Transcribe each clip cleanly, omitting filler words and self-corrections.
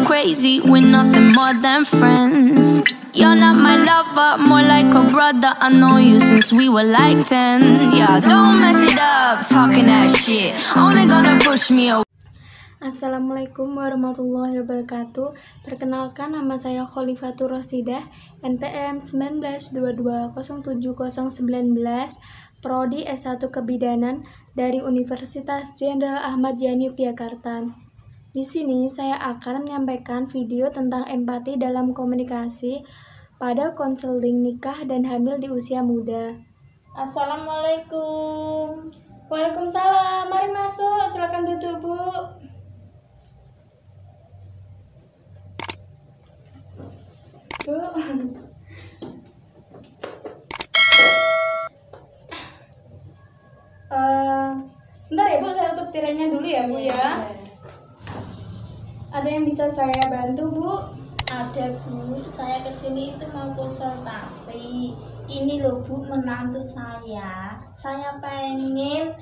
crazy, we're nothing more than friends. You're not my lover, more like a brother. I know you since we were like 10. Yeah, don't mess it up, talking that shit. Only gonna push me away. Assalamualaikum warahmatullahi wabarakatuh. Perkenalkan, nama saya Khalifatur Rosidah, NPM 1922070019, Prodi S1 Kebidanan dari Universitas Jenderal Ahmad Yani Yogyakarta. Di sini saya akan menyampaikan video tentang empati dalam komunikasi pada konseling nikah dan hamil di usia muda. Assalamualaikum. Waalaikumsalam. Mari masuk, silakan duduk, Bu. Bu. Sebentar ya, Bu, saya tutup tirainya dulu ya, Bu ya. Ada yang bisa saya bantu, Bu? Ada, Bu, saya kesini itu mau konsultasi. Ini loh, Bu, menantu saya pengen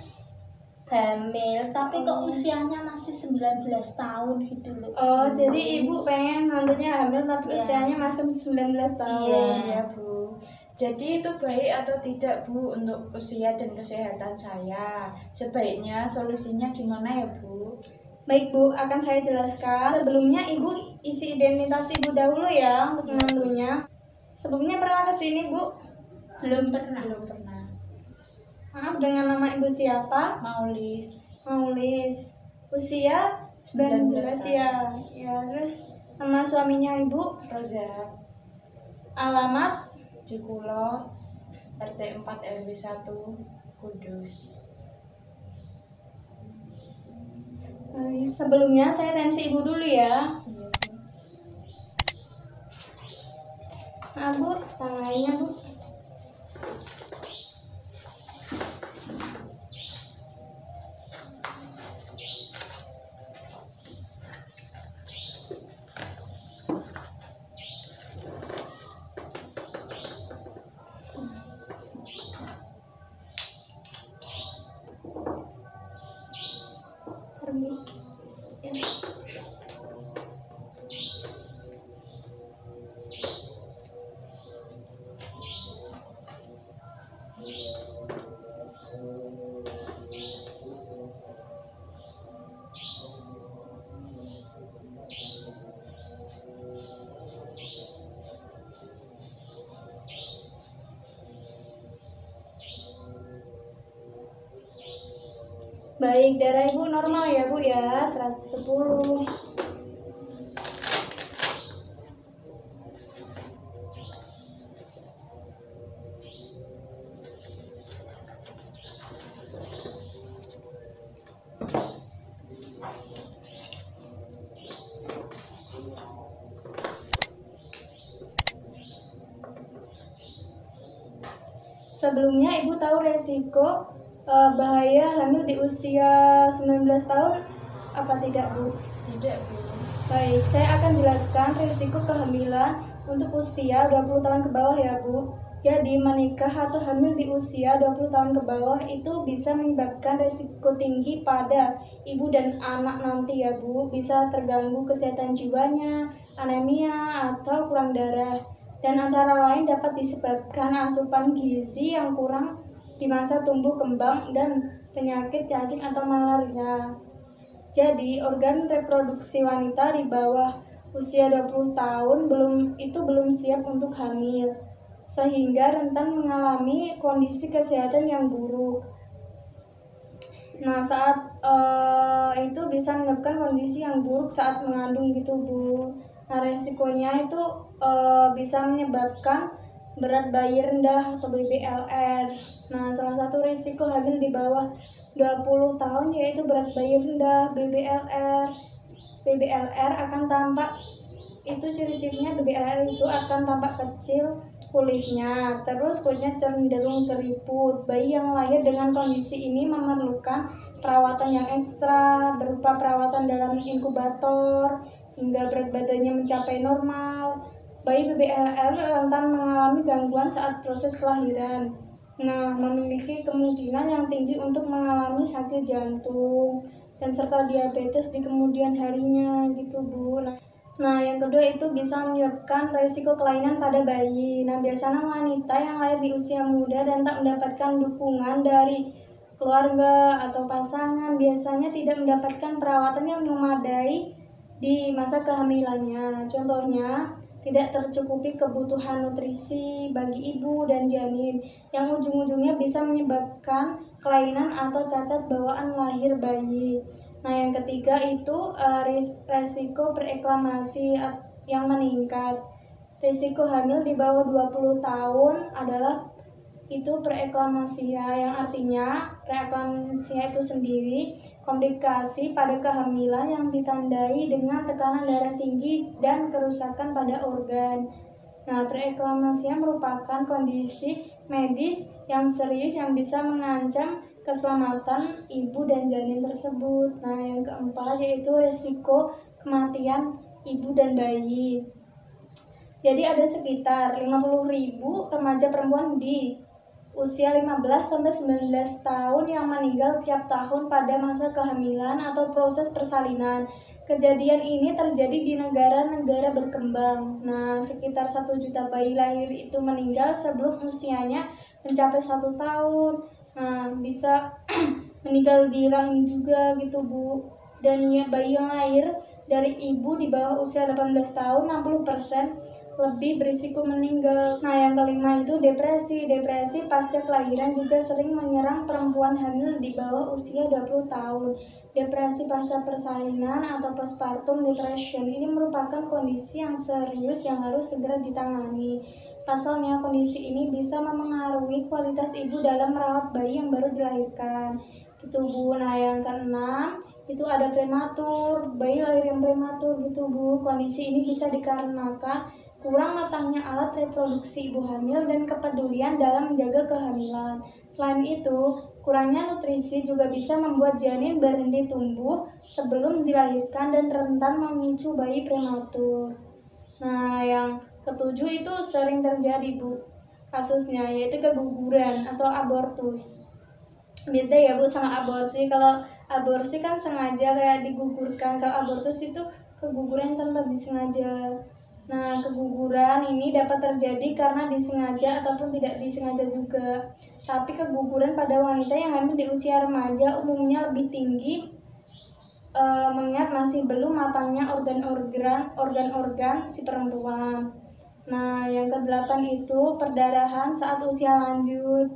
hamil, tapi kok usianya masih 19 tahun gitu loh. Oh, jadi Ibu pengen nantinya hamil tapi usianya masih 19 tahun. Iya. Ya, Bu. Jadi itu baik atau tidak, Bu, untuk usia dan kesehatan saya? Sebaiknya solusinya gimana ya, Bu? Baik, Bu, akan saya jelaskan. Sebelumnya Ibu isi identitas Ibu dahulu ya untuk menantunya. Sebelumnya pernah ke sini, Bu? Belum pernah. Belum pernah. Maaf, dengan nama Ibu siapa? Maulis. Maulis. Usia 19 ya. Ya, terus nama suaminya Ibu? Rozak. Alamat? Cikulo, RT 4 RW 1, Kudus. Sebelumnya saya tensi Ibu dulu ya. Iya, Bu. Nah, Bu, tangannya, Bu. Baik, darah Ibu normal ya, Bu ya, 110. Sebelumnya Ibu tahu resiko bahaya hamil di usia 19 tahun apa tidak, Bu? Tidak, Bu. Baik, saya akan jelaskan risiko kehamilan untuk usia 20 tahun ke bawah ya, Bu. Jadi menikah atau hamil di usia 20 tahun ke bawah itu bisa menyebabkan risiko tinggi pada ibu dan anak nanti ya, Bu. Bisa terganggu kesehatan jiwanya, anemia atau kurang darah. Dan antara lain dapat disebabkan asupan gizi yang kurang di masa tumbuh kembang dan penyakit cacing atau malaria. Jadi, organ reproduksi wanita di bawah usia 20 tahun belum siap untuk hamil, sehingga rentan mengalami kondisi kesehatan yang buruk. Nah, saat itu bisa menyebabkan kondisi yang buruk saat mengandung gitu, Bu. Nah, resikonya itu bisa menyebabkan berat bayi rendah atau BBLR. Nah, salah satu risiko hamil di bawah 20 tahun yaitu berat bayi rendah, BBLR. BBLR akan tampak, itu ciri-cirinya BBLR itu akan tampak kecil kulitnya, terus kulitnya cenderung keriput. Bayi yang lahir dengan kondisi ini memerlukan perawatan yang ekstra berupa perawatan dalam inkubator hingga berat badannya mencapai normal. Bayi BBLR rentan mengalami gangguan saat proses kelahiran. Nah, memiliki kemungkinan yang tinggi untuk mengalami sakit jantung dan serta diabetes di kemudian harinya gitu, Bu. Nah, Nah, yang kedua itu bisa menyebabkan resiko kelainan pada bayi. Nah, biasanya wanita yang lahir di usia muda dan tak mendapatkan dukungan dari keluarga atau pasangan biasanya tidak mendapatkan perawatan yang memadai di masa kehamilannya. Contohnya, tidak tercukupi kebutuhan nutrisi bagi ibu dan janin, yang ujung-ujungnya bisa menyebabkan kelainan atau cacat bawaan lahir bayi. Nah, yang ketiga itu resiko preeklamasi yang meningkat. Risiko hamil di bawah 20 tahun adalah itu preeklampsia, yang artinya preeklampsia itu sendiri komplikasi pada kehamilan yang ditandai dengan tekanan darah tinggi dan kerusakan pada organ. Nah, preeklampsia merupakan kondisi medis yang serius yang bisa mengancam keselamatan ibu dan janin tersebut. Nah, yang keempat yaitu risiko kematian ibu dan bayi. Jadi ada sekitar 50.000 remaja perempuan di usia 15-19 tahun yang meninggal tiap tahun pada masa kehamilan atau proses persalinan. Kejadian ini terjadi di negara-negara berkembang. Nah, sekitar 1 juta bayi lahir itu meninggal sebelum usianya mencapai 1 tahun. Nah, bisa meninggal di rahim juga gitu, Bu. Dan ya, bayi yang lahir dari ibu di bawah usia 18 tahun 60% lebih berisiko meninggal. Nah, yang kelima itu depresi. Depresi pasca kelahiran juga sering menyerang perempuan hamil di bawah usia 20 tahun. Depresi pasca persalinan atau postpartum depression ini merupakan kondisi yang serius yang harus segera ditangani. Pasalnya, kondisi ini bisa memengaruhi kualitas ibu dalam merawat bayi yang baru dilahirkan. Gitu, Bu. Nah, yang keenam itu ada prematur. Bayi lahir yang prematur gitu, Bu. Kondisi ini bisa dikarenakan kurang matangnya alat reproduksi ibu hamil dan kepedulian dalam menjaga kehamilan. Selain itu, kurangnya nutrisi juga bisa membuat janin berhenti tumbuh sebelum dilahirkan dan rentan memicu bayi prematur. Nah, yang ketujuh itu sering terjadi, Bu, kasusnya yaitu keguguran atau abortus. Beda ya, Bu, sama aborsi. Kalau aborsi kan sengaja kayak digugurkan, kalau abortus itu keguguran tanpa disengaja. Nah, keguguran ini dapat terjadi karena disengaja ataupun tidak disengaja juga. Tapi keguguran pada wanita yang hamil di usia remaja umumnya lebih tinggi mengingat masih belum matangnya organ-organ si perempuan. Nah, yang kedelapan itu perdarahan saat usia lanjut.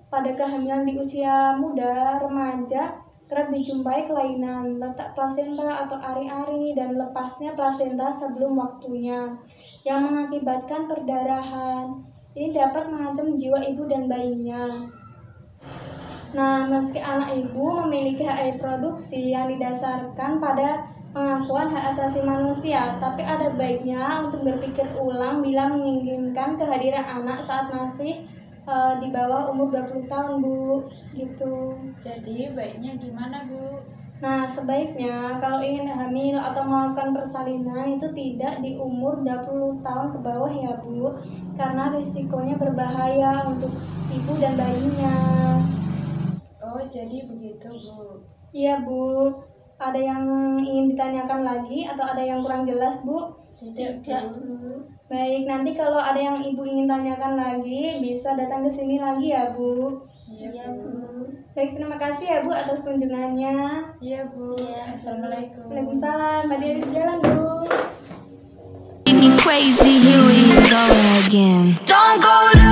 Pada kehamilan di usia muda, remaja kerap dijumpai kelainan letak plasenta atau ari-ari dan lepasnya plasenta sebelum waktunya yang mengakibatkan perdarahan. Ini dapat mengancam jiwa ibu dan bayinya. Nah, meski anak ibu memiliki hak reproduksi yang didasarkan pada pengakuan hak asasi manusia, tapi ada baiknya untuk berpikir ulang bila menginginkan kehadiran anak saat masih di bawah umur 20 tahun, Bu. Gitu. Jadi baiknya gimana, Bu? Nah, sebaiknya kalau ingin hamil atau melakukan persalinan itu tidak di umur 20 tahun ke bawah ya, Bu. Karena risikonya berbahaya untuk ibu dan bayinya. Oh, jadi begitu, Bu. Iya, Bu. Ada yang ingin ditanyakan lagi atau ada yang kurang jelas, Bu? Tidak, Bu. Baik, nanti kalau ada yang ibu ingin tanyakan lagi, bisa datang ke sini lagi ya, Bu. Iya, Bu. Baik, terima kasih ya, Bu, atas kunjungannya. Iya, Bu. Assalamualaikum. Waalaikumsalam. Tadi di jalan, Bu. Make me crazy, here we go again. Don't go.